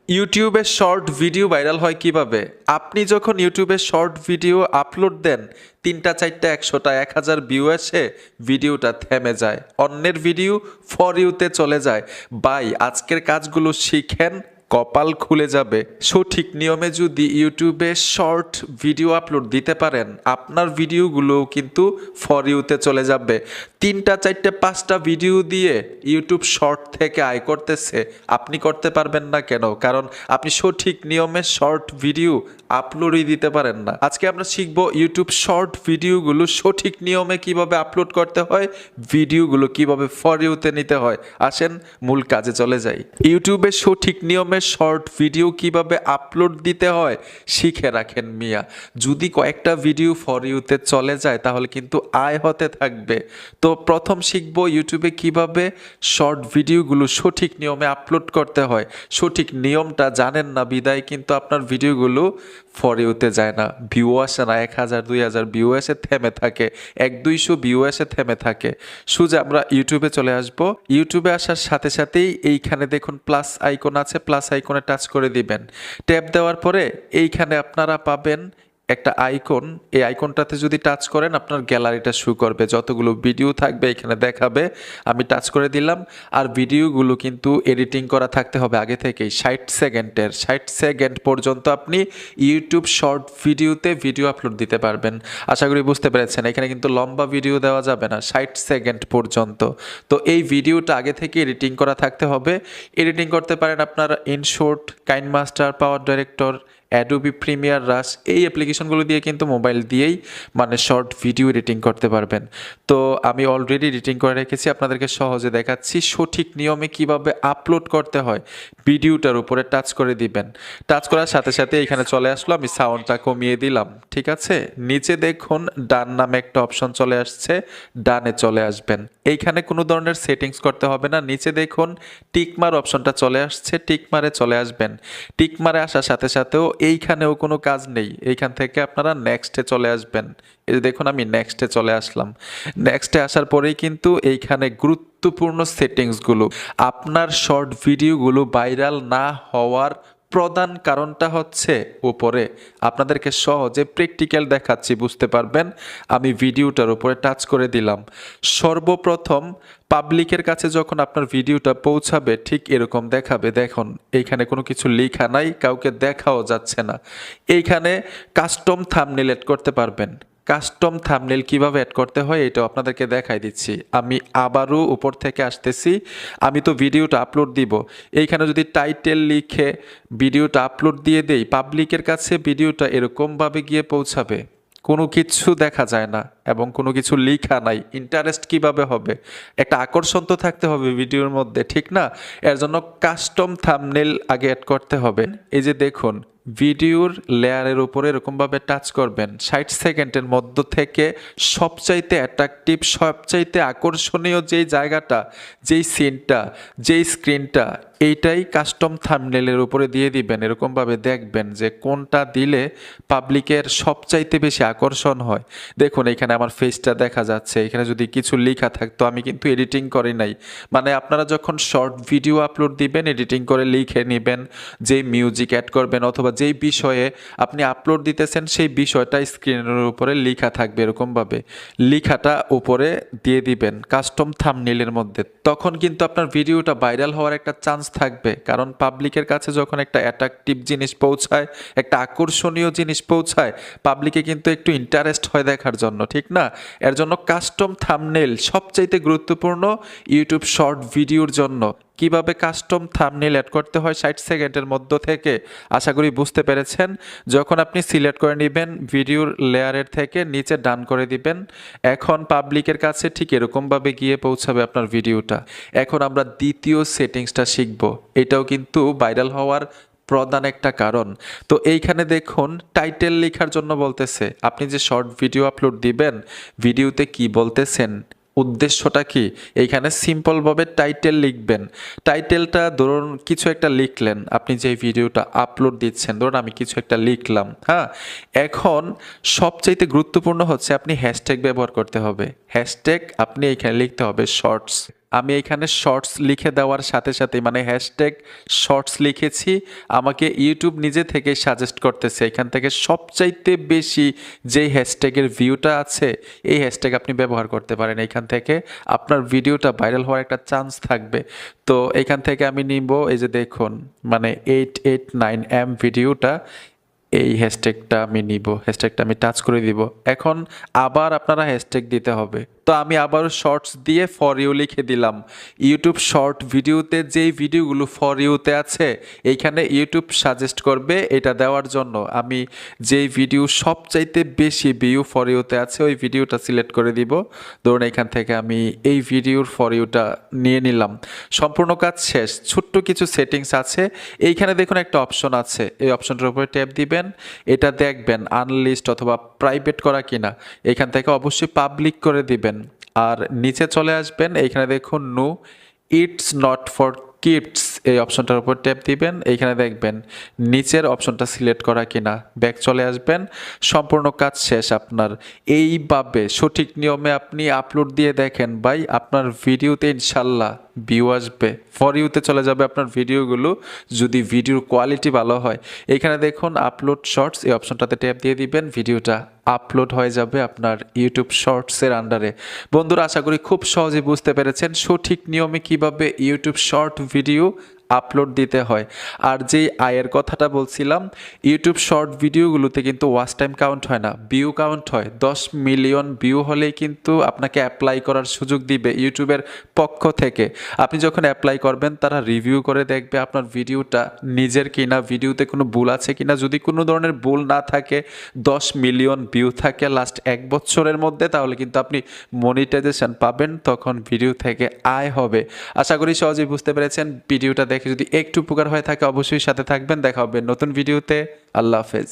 ইউটিউবে short video viral হয় কিভাবে? আপনি যখন ইউটিউবে শর্ট ভিডিও আপলোড দেন, ৩টা ৪টা ১০০টা ১,০০০ ভিউ আসে, ভিডিওটা থেমে যায়। অন্যের ভিডিও ফর ইউতে চলে যায়। ভাই, আজকের কাজগুলো শিখেন, কপাল খুলে যাবে। সঠিক নিয়মে যদি ইউটিউবে শর্ট ভিডিও আপলোড দিতে পারেন, আপনার ভিডিওগুলো কিন্তু ফর ইউতে চলে যাবে। ৩টা ৪টা ৫টা ভিডিও দিয়ে ইউটিউব শর্ট থেকে আয় করতেছে, আপনি করতে পারবেন না কেন? কারণ আপনি সঠিক নিয়মে শর্ট ভিডিও আপলোডই দিতে পারেন না। আজকে আমরা শিখব ইউটিউব শর্ট ভিডিওগুলো সঠিক নিয়মে কিভাবে আপলোড করতে হয়, ভিডিওগুলো কিভাবে ফর ইউতে নিতে হয়। আসেন মূল কাজে চলে যাই। ইউটিউবে সঠিক নিয়মে শর্ট ভিডিও কিভাবে আপলোড দিতে হয় শিখে রাখেন মিয়া। যদি কয়েকটা ভিডিও ফর ইউতে চলে যায় তাহলে কিন্তু আয় হতে থাকবে। তো প্রথম শিখব ইউটিউবে কিভাবে শর্ট ভিডিওগুলো সঠিক নিয়মে আপলোড করতে হয়। সঠিক নিয়মটা জানেন না বিদায় কিন্তু আপনার ভিডিওগুলো ফর ইউতে যায় না, ভিউ আসে না, ১,০০০ ২,০০০ ভিউ এসে থেমে থাকে, ১-২০০ ভিউ এসে থেমে থাকে। সোজা আমরা ইউটিউবে চলে আসব। ইউটিউবে আসার সাথে সাথেই এইখানে দেখুন প্লাস আইকন আছে, প্লাস আইকনে টাচ করে দিবেন। ট্যাপ দেওয়ার পরে এইখানে আপনারা পাবেন একটা আইকন। এই আইকনটাতে যদি টাচ করেন আপনার গ্যালারিটা শো করবে, যতগুলো ভিডিও থাকবে এখানে দেখাবে। আমি টাচ করে দিলাম। আর ভিডিওগুলো কিন্তু এডিটিং করা থাকতে হবে আগে থেকেই ৬০ সেকেন্ডের। ৬০ সেকেন্ড পর্যন্ত আপনি ইউটিউব শর্ট ভিডিওতে ভিডিও আপলোড দিতে পারবেন। আশা করি বুঝতে পেরেছেন, এখানে কিন্তু লম্বা ভিডিও দেওয়া যাবে না, ৬০ সেকেন্ড পর্যন্ত। তো এই ভিডিওটা আগে থেকে এডিটিং করা থাকতে হবে। এডিটিং করতে পারেন আপনার ইনশর্ট, কাইনমাস্টার, পাওয়ার ডাইরেক্টর, অ্যাডোবি প্রিমিয়ার, রাশ, এই অ্যাপ্লিকেশনগুলো দিয়ে কিন্তু মোবাইল দিয়েই মানে শর্ট ভিডিও এডিটিং করতে পারবেন। তো আমি অলরেডি এডিটিং করে রেখেছি, আপনাদেরকে সহজে দেখাচ্ছি সঠিক নিয়মে কিভাবে আপলোড করতে হয়। ভিডিওটার উপরে টাচ করে দিবেন। টাচ করার সাথে সাথে এখানে চলে আসলো, আমি সাউন্ডটা কমিয়ে দিলাম। ঠিক আছে, নিচে দেখুন ডান নামে একটা অপশন চলে আসছে, ডানে চলে আসবেন। এইখানে কোনো ধরনের সেটিংস করতে হবে না। নিচে দেখুন টিকমার অপশনটা চলে আসছে, টিকমারে চলে আসবেন। টিকমারে আসার সাথে সাথেও এইখানেও কোনো কাজ নেই, এইখান থেকে আপনারা নেক্সটে চলে আসবেন। এই যে দেখুন আমি নেক্সটে চলে আসলাম। নেক্সটে আসার পরেই কিন্তু এইখানে গুরুত্বপূর্ণ সেটিংসগুলো, আপনার শর্ট ভিডিওগুলো ভাইরাল না হওয়ার প্রধান কারণটা হচ্ছে উপরে। আপনাদেরকে সহজে প্র্যাকটিক্যাল দেখাচ্ছি, বুঝতে পারবেন। আমি ভিডিওটার উপরে টাচ করে দিলাম। সর্বপ্রথম পাবলিকের কাছে যখন আপনার ভিডিওটা পৌঁছাবে ঠিক এরকম দেখাবে। দেখুন এইখানে কোনো কিছু লেখা নাই, কাউকে দেখাও যাচ্ছে না। এইখানে কাস্টম থাম্বনেল এড করতে পারবেন। কাস্টম থাম্বনেল কিভাবে অ্যাড করতে হয় এটাও আপনাদেরকে দেখাই দিচ্ছি। আমি আবারও উপর থেকে আসতেছি। আমি তো ভিডিওটা আপলোড দিব, এইখানে যদি টাইটেল লিখে ভিডিওটা আপলোড দিয়ে দেই, পাবলিকের কাছে ভিডিওটা এরকমভাবে গিয়ে পৌঁছাবে, কোনো কিছু দেখা যায় না এবং কোনো কিছু লেখা নাই। ইন্টারেস্ট কিভাবে হবে? একটা আকর্ষণ তো থাকতে হবে ভিডিওর মধ্যে, ঠিক না? এর জন্য কাস্টম থাম্বনেল আগে অ্যাড করতে হবে। এই যে দেখুন ভিডিওর লেয়ারের উপরে এরকমভাবে টাচ করবেন। ৬০ সেকেন্ডের মধ্য থেকে সবচাইতে অ্যাট্রাকটিভ, সবচাইতে আকর্ষণীয় যেই জায়গাটা, যেই সিনটা, যেই স্ক্রিনটা, এইটাই কাস্টম থাম্বনেলের উপরে দিয়ে দিবেন। এরকমভাবে দেখবেন যে কোনটা দিলে পাবলিকের সবচাইতে বেশি আকর্ষণ হয়। দেখুন এখানে আমার ফেসটা দেখা যাচ্ছে, এখানে যদি কিছু লেখা থাকতো, আমি কিন্তু এডিটিং করি নাই। মানে আপনারা যখন শর্ট ভিডিও আপলোড দিবেন এডিটিং করে লিখে নেবেন, যেই মিউজিক অ্যাড করবেন অথবা যেই বিষয়ে আপনি আপলোড দিতেছেন সেই বিষয়টা স্ক্রিনের উপরে লেখা থাকবে, এরকমভাবে লেখাটা উপরে দিয়ে দিবেন কাস্টম থাম্বনেইলের মধ্যে। তখন কিন্তু আপনার ভিডিওটা ভাইরাল হওয়ার একটা চান্স থাকবে, কারণ পাবলিকের কাছে যখন একটা অ্যাট্রাকটিভ জিনিস পৌঁছায়, একটা আকর্ষণীয় জিনিস পৌঁছায়, পাবলিকে কিন্তু একটু ইন্টারেস্ট হয় দেখার জন্য, ঠিক না? এর জন্য কাস্টম থাম্বনেইল সবচাইতে গুরুত্বপূর্ণ ইউটিউব শর্ট ভিডিওর জন্য। কিভাবে কাস্টম থাম্বনেইল অ্যাড করতে হয় ৬০ সেকেন্ডের মধ্য থেকে আশা করি বুঝতে পেরেছেন। যখন আপনি সিলেক্ট করে নেবেন ভিডিওর লেয়ারের থেকে নিচে ডান করে দিবেন, এখন পাবলিকের কাছে ঠিক এরকমভাবে গিয়ে পৌঁছাবে আপনার ভিডিওটা। এখন আমরা দ্বিতীয় সেটিংসটা শিখব, এটাও কিন্তু ভাইরাল হওয়ার প্রধান একটা কারণ। তো এইখানে দেখুন টাইটেল লেখার জন্য বলতেছে। আপনি যে শর্ট ভিডিও আপলোড দিবেন, ভিডিওতে কি বলতেছেন, উদ্দেশ্যটা কি, এইখানে সিম্পলভাবে টাইটেল লিখবেন। টাইটেলটা ধরুন কিছু একটা লিখলেন, আপনি যে ভিডিওটা আপলোড দিচ্ছেন, ধরুন আমি কিছু একটা লিখলাম, হ্যাঁ। এখন সবচাইতে গুরুত্বপূর্ণ হচ্ছে আপনি হ্যাশট্যাগ ব্যবহার করতে হবে। হ্যাশট্যাগ আপনি এইখানে লিখতে হবে শর্টস। আমি এখানে শর্টস লিখে দেওয়ার সাথে সাথে মানে হ্যাশট্যাগ শর্টস লিখেছি, আমাকে ইউটিউব নিজে থেকে সাজেস্ট করতেছে এখান থেকে সবচাইতে বেশি যেই হ্যাশট্যাগের ভিউটা আছে এই হ্যাশট্যাগ আপনি ব্যবহার করতে পারেন। এখান থেকে আপনার ভিডিওটা ভাইরাল হওয়ার একটা চান্স থাকবে। তো এখান থেকে আমি নিব, এই যে দেখুন মানে 889M ভিডিওটা, এই হ্যাশট্যাগটা আমি নিব, হ্যাশট্যাগটা আমি টাচ করে দিব। এখন আবার আপনারা হ্যাশট্যাগ দিতে হবে। তো আমি আবারও শর্টস দিয়ে ফর ইউ লিখে দিলাম। ইউটিউব শর্ট ভিডিওতে যেই ভিডিওগুলো ফর ইউতে আছে এইখানে ইউটিউব সাজেস্ট করবে এটা দেওয়ার জন্য। আমি যেই ভিডিও সবচাইতে বেশি ভিউ ফর ইউতে আছে ওই ভিডিওটা সিলেক্ট করে দিব। ধরুন এখান থেকে আমি এই ভিডিওর ফর ইউটা নিয়ে নিলাম। সম্পূর্ণ কাজ শেষ। ছোট্ট কিছু সেটিংস আছে, এইখানে দেখুন একটা অপশন আছে, এই অপশনটার উপরে ট্যাপ দিবেন। এটা দেখবেন আনলিস্ট অথবা প্রাইভেট করা কিনা, এখান থেকে অবশ্যই পাবলিক করে দিবেন। আর নিচে চলে আসবেন, এইখানে দেখুন no it's not for kids, এই অপশনটার উপর ট্যাপ দিবেন। এইখানে দেখবেন নিচের অপশনটা সিলেক্ট করা কিনা, ব্যাক চলে আসবেন। সম্পূর্ণ কাজ শেষ আপনার। এইভাবে সঠিক নিয়মে আপনি আপলোড দিয়ে দেখেন ভাই, আপনার ভিডিওতে ইনশাল্লাহ ভিউ আসবে, ফর ইউতে চলে যাবে আপনার ভিডিওগুলো, যদি ভিডিওর কোয়ালিটি ভালো হয়। এখানে দেখুন আপলোড শর্টস, এই অপশনটাতে ট্যাপ দিয়ে দিবেন, ভিডিওটা আপলোড হয়ে যাবে আপনার ইউটিউব শর্টসের আন্ডারে। বন্ধুরা আশা করি খুব সহজে বুঝতে পেরেছেন সঠিক নিয়মে কিভাবে ইউটিউব শর্ট ভিডিও আপলোড দিতে হয়। আর যেই আয়ের কথাটা বলছিলাম, ইউটিউব শর্ট ভিডিওগুলোতে কিন্তু ওয়াচ টাইম কাউন্ট হয় না, ভিউ কাউন্ট হয়। 10 মিলিয়ন ভিউ হলেই কিন্তু আপনাকে অ্যাপ্লাই করার সুযোগ দিবে ইউটিউবের পক্ষ থেকে। আপনি যখন অ্যাপ্লাই করবেন তারা রিভিউ করে দেখবে আপনার ভিডিওটা নিজের কিনা, ভিডিওতে কোনো ভুল আছে কিনা। যদি কোনো ধরনের ভুল না থাকে, 10 মিলিয়ন ভিউ থাকে লাস্ট 1 বছরের মধ্যে, তাহলে কিন্তু আপনি মনিটাইজেশন পাবেন, তখন ভিডিও থেকে আয় হবে। আশা করি সহজেই বুঝতে পেরেছেন। ভিডিওটা দেখে যদি একটু উপকার হয়ে থাকে অবশ্যই সাথে থাকবেন। দেখা হবে নতুন ভিডিওতে। আল্লাহ হাফেজ।